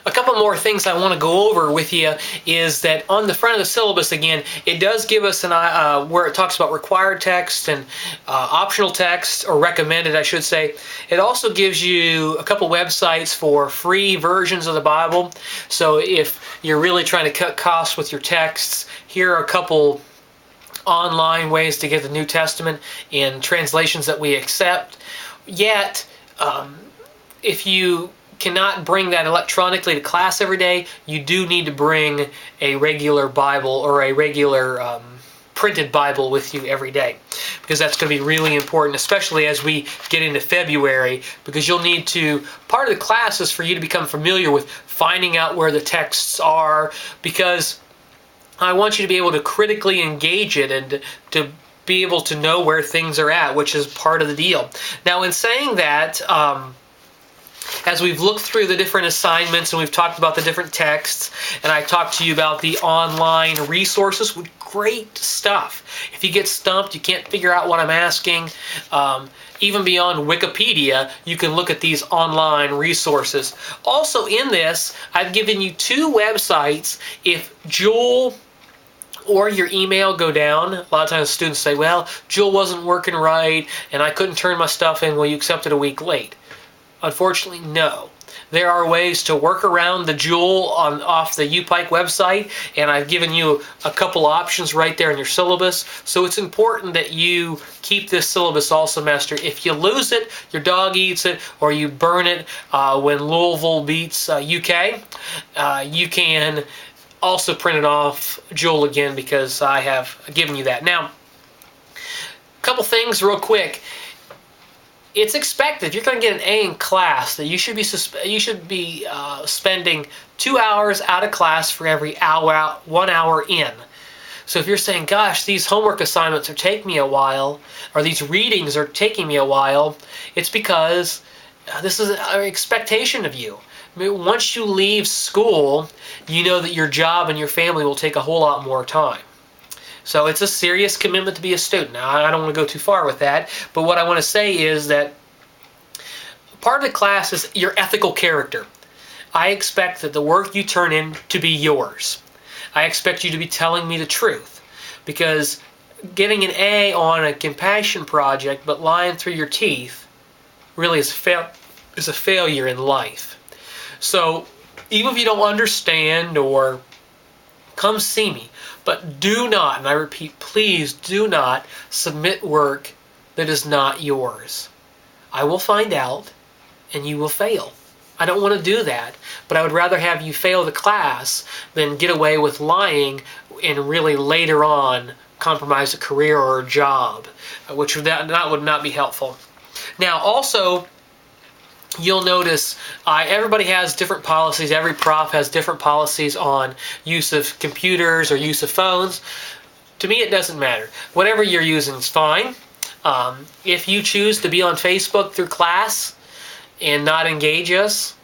A couple more things I want to go over with you is that on the front of the syllabus, again, it does give us where it talks about required text and optional text, or recommended, I should say. It also gives you a couple websites for free versions of the Bible. So if you're really trying to cut costs with your texts, here are a couple online ways to get the New Testament in translations that we accept. Yet, if you cannot bring that electronically to class every day, you do need to bring a regular Bible or a regular printed Bible with you every day, because that's going to be really important, especially as we get into February, because you'll need to, part of the class is for you to become familiar with finding out where the texts are, because I want you to be able to critically engage it and to be able to know where things are at, which is part of the deal. Now, in saying that, as we've looked through the different assignments and we've talked about the different texts, and I talked to you about the online resources, great stuff. If you get stumped, you can't figure out what I'm asking, even beyond Wikipedia, you can look at these online resources. Also in this, I've given you two websites. If Joel or your email go down, a lot of times students say, well, Joel wasn't working right and I couldn't turn my stuff in. Will you accept it a week late? Unfortunately, no. There are ways to work around the Joel off the UPike website, and I've given you a couple options right there in your syllabus. So it's important that you keep this syllabus all semester. If you lose it, your dog eats it, or you burn it when Louisville beats UK, you can also print it off Joel again, because I have given you that. Now, a couple things real quick. It's expected, if you're going to get an A in class, that you should be spending 2 hours out of class for every hour, 1 hour in. So if you're saying, gosh, these homework assignments are taking me a while, or these readings are taking me a while, it's because this is an expectation of you. I mean, once you leave school, you know that your job and your family will take a whole lot more time. So it's a serious commitment to be a student. Now, I don't want to go too far with that, but what I want to say is that part of the class is your ethical character. I expect that the work you turn in to be yours. I expect you to be telling me the truth, because getting an A on a compassion project but lying through your teeth really is a failure in life. So even if you don't understand, or come see me, but do not, and I repeat, please do not submit work that is not yours. I will find out and you will fail. I don't want to do that, but I would rather have you fail the class than get away with lying and really later on compromise a career or a job, which would not be helpful. Now also, you'll notice everybody has different policies. Every prof has different policies on use of computers or use of phones. To me, it doesn't matter. Whatever you're using is fine. If you choose to be on Facebook through class and not engage us,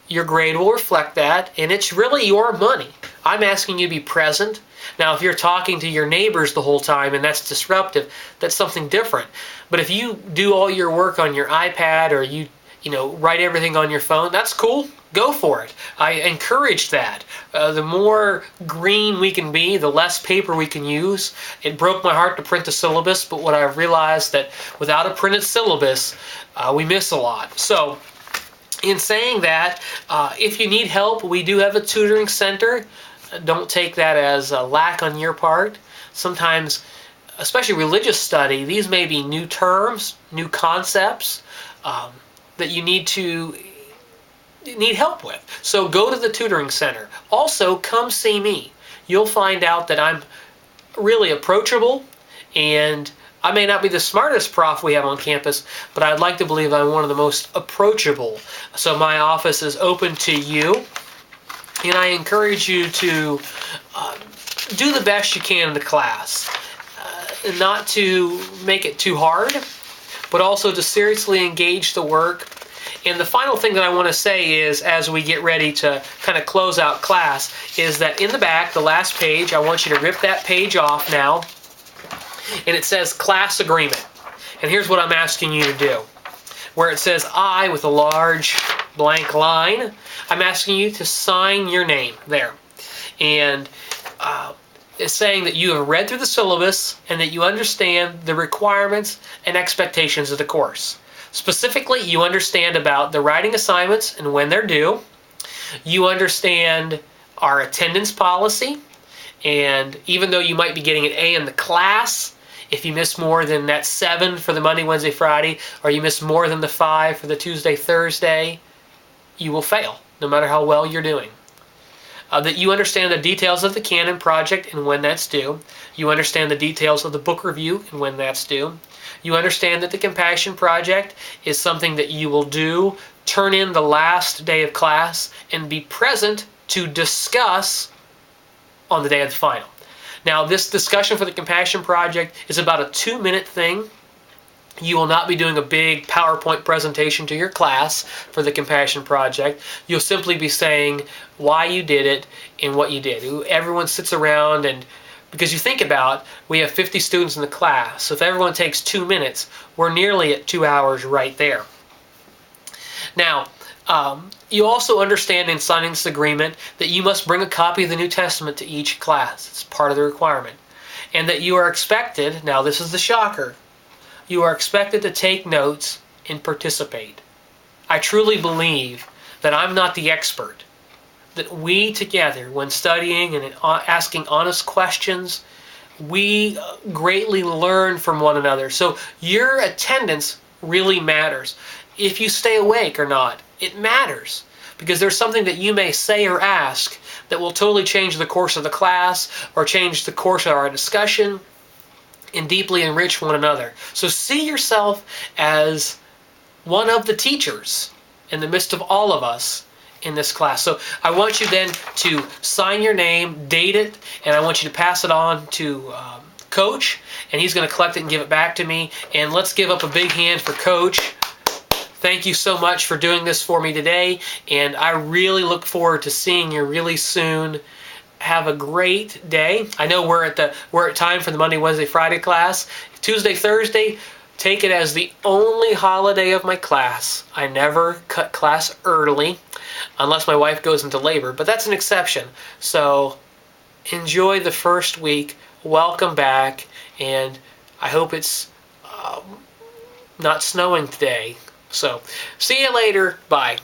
your grade will reflect that, and it's really your money. I'm asking you to be present. Now, if you're talking to your neighbors the whole time and that's disruptive, that's something different. But if you do all your work on your iPad, or you write everything on your phone, that's cool. Go for it. I encourage that. The more green we can be, the less paper we can use. It broke my heart to print the syllabus, but what I've realized that without a printed syllabus, we miss a lot. So, in saying that, if you need help, we do have a tutoring center. Don't take that as a lack on your part. Sometimes, especially religious study, these may be new terms, new concepts, that you need help with. So go to the tutoring center. Also, come see me. You'll find out that I'm really approachable, and I may not be the smartest prof we have on campus, but I'd like to believe I'm one of the most approachable. So my office is open to you, and I encourage you to do the best you can in the class. Not to make it too hard, but also to seriously engage the work. And the final thing that I want to say is, as we get ready to kind of close out class, is that in the back, the last page, I want you to rip that page off now, and it says class agreement. And here's what I'm asking you to do. Where it says I with a large blank line, I'm asking you to sign your name there. And it's saying that you have read through the syllabus and that you understand the requirements and expectations of the course. Specifically, you understand about the writing assignments and when they're due. You understand our attendance policy, and even though you might be getting an A in the class, if you miss more than that 7 for the Monday, Wednesday, Friday, or you miss more than the 5 for the Tuesday, Thursday, you will fail, no matter how well you're doing. That you understand the details of the Canon project and when that's due. You understand the details of the book review and when that's due. You understand that the Compassion project is something that you will do, turn in the last day of class, and be present to discuss on the day of the final. Now, this discussion for the Compassion project is about a 2-minute thing. You will not be doing a big PowerPoint presentation to your class for the Compassion project. You'll simply be saying why you did it and what you did. Everyone sits around, and because you think about, we have 50 students in the class, so if everyone takes 2 minutes, we're nearly at 2 hours right there. Now, you also understand in signing this agreement that you must bring a copy of the New Testament to each class. It's part of the requirement. And that you are expected, now this is the shocker, you are expected to take notes and participate. I truly believe that I'm not the expert, that we together, when studying and asking honest questions, we greatly learn from one another. So your attendance really matters. If you stay awake or not, it matters, because there's something that you may say or ask that will totally change the course of the class or change the course of our discussion and deeply enrich one another. So see yourself as one of the teachers in the midst of all of us in this class. So I want you then to sign your name, date it, and I want you to pass it on to Coach, and he's going to collect it and give it back to me. And let's give up a big hand for Coach. Thank you so much for doing this for me today, and I really look forward to seeing you really soon. Have a great day. I know we're at time for the Monday, Wednesday, Friday class. Tuesday, Thursday, take it as the only holiday of my class. I never cut class early unless my wife goes into labor, but that's an exception. So enjoy the first week. Welcome back, and I hope it's not snowing today. So see you later. Bye.